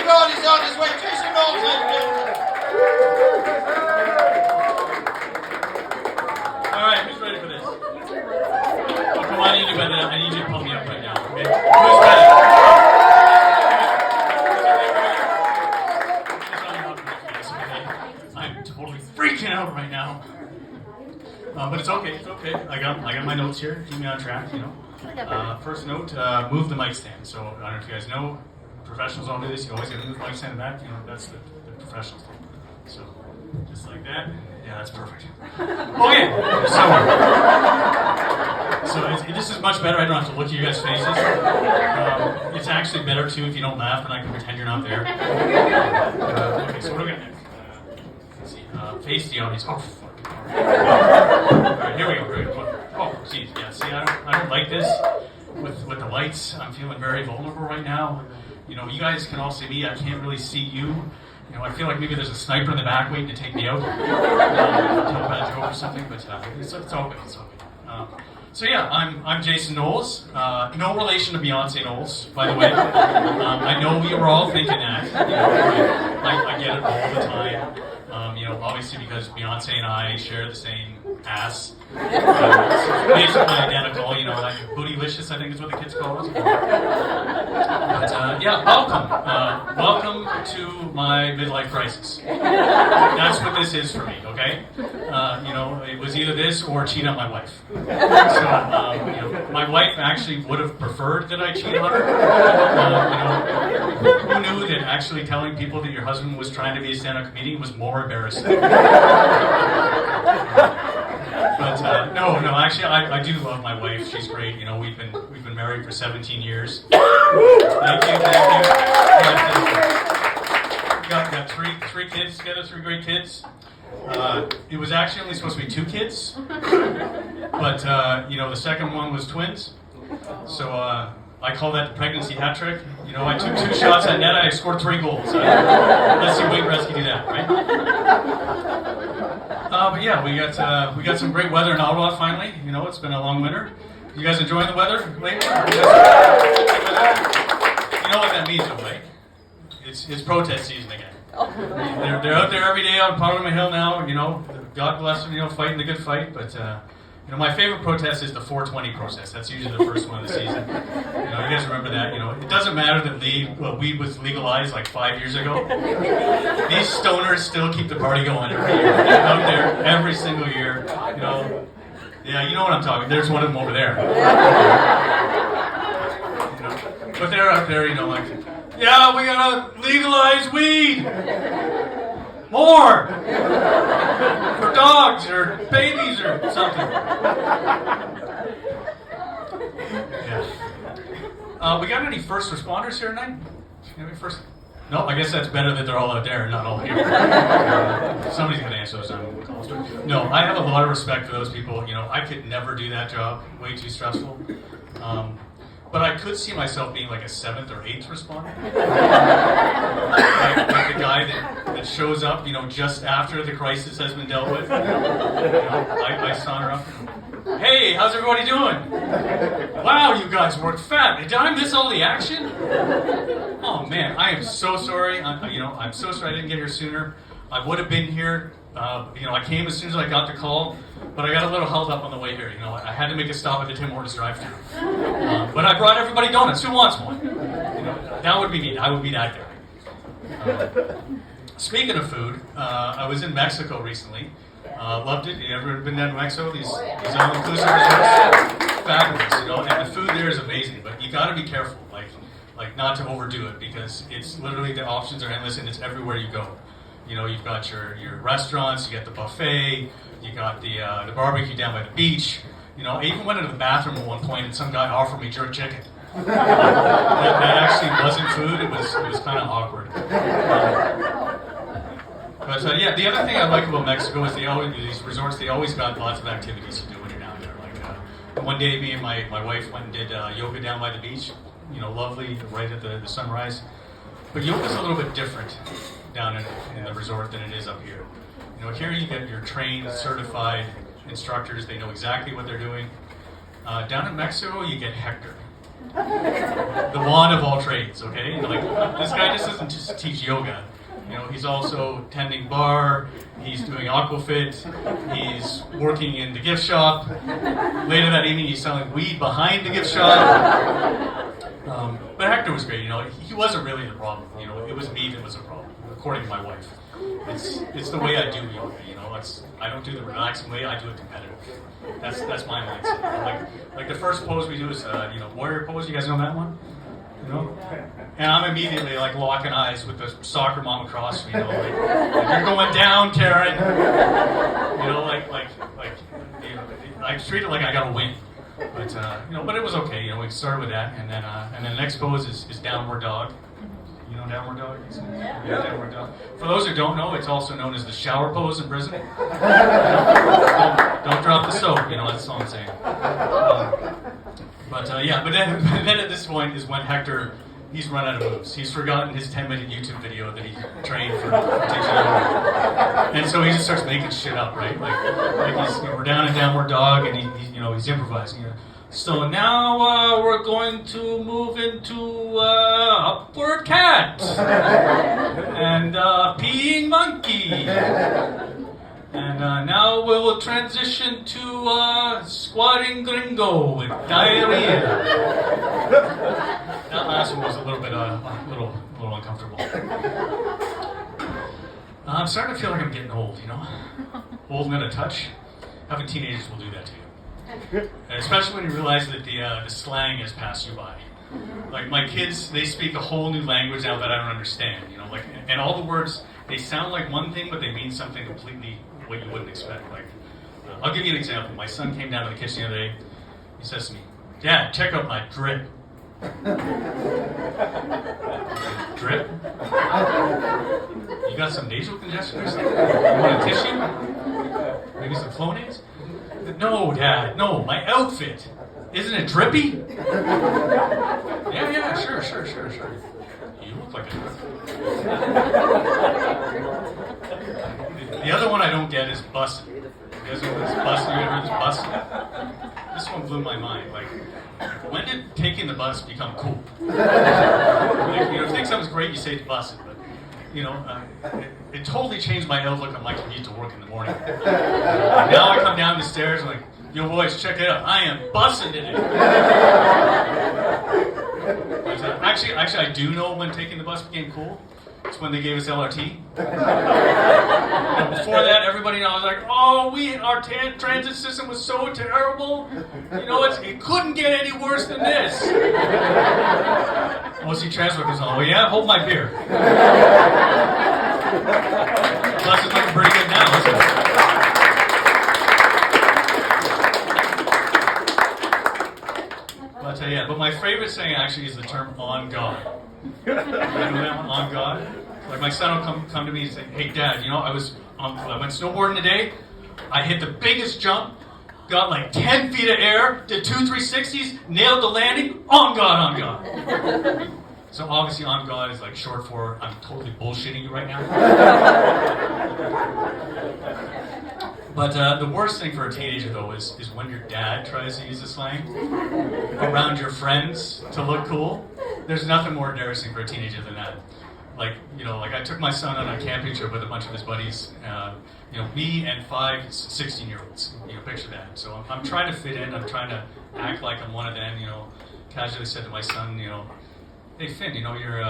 God, he's on his way. Jason Knowles, ladies and gentlemen. All right, who's ready for this? Oh, come on, I need you to pump me up right now, okay? Who's ready? I'm totally freaking out right now. But it's okay, I got my notes here, keep me on track, you know. First note, move the mic stand. So, I don't know if you guys know, professionals all do this, you always gotta move the mic stand back, you know, that's the professionals thing. So, just like that. Yeah, that's perfect. Okay, so this is much better. I don't have to look at you guys' faces. It's actually better too if you don't laugh and I can pretend you're not there. Okay, so what are we gonna do? Let's see. Face the audience. Oh, fuck. Alright, here we go. Oh, geez, yeah. See, I don't like this with the lights. I'm feeling very vulnerable right now. You know, you guys can all see me. I can't really see you. You know, I feel like maybe there's a sniper in the back waiting to take me out. Tell a bad joke or something, but it's all good. It's all good. So yeah, I'm Jason Knowles. No relation to Beyonce Knowles, by the way. I know we were all thinking that. You know, I get it all the time. You know, obviously because Beyonce and I share the same ass. It's basically identical. You know, like bootylicious, I think is what the kids call it. But yeah, welcome to my midlife crisis. That's what this is for me, okay? You know, it was either this or cheat on my wife. So, you know, my wife actually would have preferred that I cheat on her. You know, who knew that actually telling people that your husband was trying to be a stand-up comedian was more embarrassing? But no, actually, I do love my wife. She's great. You know, we've been married for 17 years. Thank you. Got three kids together, 3 great kids. It was actually only supposed to be 2 kids, but you know, the second one was twins. So I call that the pregnancy hat trick. You know, I took 2 shots at net, I scored 3 goals. Let's see Wayne Gretzky do that, right? But yeah, we got some great weather in Ottawa finally. You know, it's been a long winter. You guys enjoying the weather lately? You know what that means, though, right? It's protest season again. They're out there every day on Parliament Hill now. You know, God bless them. You know, fighting the good fight. But you know, my favorite protest is the 420 protest. That's usually the first one of the season. You know, you guys remember that? You know, it doesn't matter that weed was legalized like 5 years ago. These stoners still keep the party going every year. They're out there every single year. You know, yeah, you know what I'm talking. There's one of them over there. You know, but they're out there, you know, like, yeah, we gotta legalize weed. More! For dogs or babies or something. Yeah. We got any first responders here tonight? First? No, I guess that's better that they're all out there and not all here. Somebody's going to answer those calls. No, I have a lot of respect for those people. You know, I could never do that job. Way too stressful. But I could see myself being like a 7th or 8th responder. like the guy that shows up, you know, just after the crisis has been dealt with. You know, I saunter up. Hey, how's everybody doing? Wow, you guys worked fat. Did I miss all the action? Oh man, I am so sorry. I'm so sorry I didn't get here sooner. I would have been here. You know, I came as soon as I got the call, but I got a little held up on the way here. You know, I had to make a stop at the Tim Hortons drive-thru. But I brought everybody donuts. Who wants one? You know, that would be me. I would be that guy. Speaking of food, I was in Mexico recently. Loved it. You ever been down to Mexico? These all-inclusive resorts, fabulous. You know, and the food there is amazing. But you got to be careful, like not to overdo it, because it's literally the options are endless and it's everywhere you go. You know, you've got your restaurants, you got the buffet, you got the barbecue down by the beach. You know, I even went into the bathroom at one point and some guy offered me jerk chicken. That actually wasn't food. It was kind of awkward. But yeah, the other thing I like about Mexico is these resorts, they always got lots of activities to do when you're down there. Like one day, me and my wife went and did yoga down by the beach. You know, lovely, right at the sunrise. But yoga's a little bit different down in the resort than it is up here. You know, here you get your trained, certified instructors. They know exactly what they're doing. Down in Mexico, you get Hector. The wand of all trades, okay? Like, this guy just doesn't just teach yoga. You know, he's also tending bar, he's doing aquafit, he's working in the gift shop. Later that evening, he's selling weed behind the gift shop. But Hector was great, you know, he wasn't really the problem. You know, it was me that was the problem, according to my wife. It's the way I do yoga, you know. I don't do the relaxing way, I do it competitive. That's my mindset. You know, like the first pose we do is warrior pose. You guys know that one? You know? And I'm immediately like locking eyes with the soccer mom across me, you know, like you're going down, Karen. You know, you know, I treat it like I gotta win. But but it was okay. You know, we started with that, and then the next pose is downward dog. You know downward dog? Yeah, downward dog. For those who don't know, it's also known as the shower pose in prison. Don't drop the soap, you know, that's all I'm saying. But then at this point is when Hector, he's run out of moves. He's forgotten his 10-minute YouTube video that he trained for teaching yoga. And so he just starts making shit up, right? Like he's, we're down in downward dog, and he's improvising. So now we're going to move into upward cat and peeing monkey, and now we'll transition to squatting gringo with diarrhea. That last one was a little bit a little uncomfortable. I'm starting to feel like I'm getting old, you know, old and out of touch. Having teenagers will do that to you. And especially when you realize that the slang has passed you by. Like my kids, they speak a whole new language now that I don't understand. You know, like, and all the words, they sound like one thing, but they mean something completely what you wouldn't expect. Like, I'll give you an example. My son came down to the kitchen the other day. He says to me, "Dad, check out my drip." Drip? You got some nasal congestion or something? You want a tissue? Maybe some Flonase? No, Dad, no, my outfit. Isn't it drippy? Yeah, sure. You look like a drip. The other one I don't get is busted. You guys know this busted? You ever heard this busted? This one blew my mind. Like, when did taking the bus become cool? Like, if you think something's great, you say it's busted. But, you know, it totally changed my outlook on my commute to work in the morning. Now I come down the stairs and like, yo boys, check it out. I am bussing today. But, actually, I do know when taking the bus became cool. It's when they gave us LRT. Before that, everybody was like, "Oh, our transit system was so terrible. You know, it couldn't get any worse than this." OC Transport goes on. "Oh yeah, hold my beer." Bus is looking pretty good now, isn't it? But my favorite saying actually is the term "on God." You know that one, on God? Like my son will come to me and say, "Hey Dad, you know, I went snowboarding today, I hit the biggest jump, got like 10 feet of air, did 2 360s, nailed the landing, on God." So obviously on God is like short for, I'm totally bullshitting you right now. But the worst thing for a teenager though is when your dad tries to use the slang around your friends to look cool. There's nothing more embarrassing for a teenager than that. Like, you know, like I took my son on a camping trip with a bunch of his buddies, you know, me and 5 16-year-olds, you know, picture that. So I'm trying to fit in, I'm trying to act like I'm one of them, you know, casually said to my son, you know, "Hey Finn, you know, your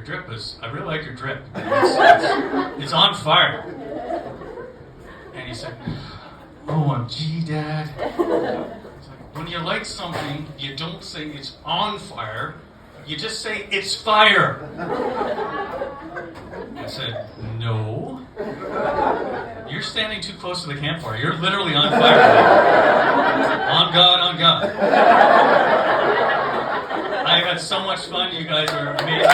drip I really like your drip. It's on fire." And he said, "OMG, Dad." It's like, when you like something, you don't say it's on fire, you just say it's fire. I said, "No. You're standing too close to the campfire. You're literally on fire. On God, on God." I had so much fun. You guys are amazing.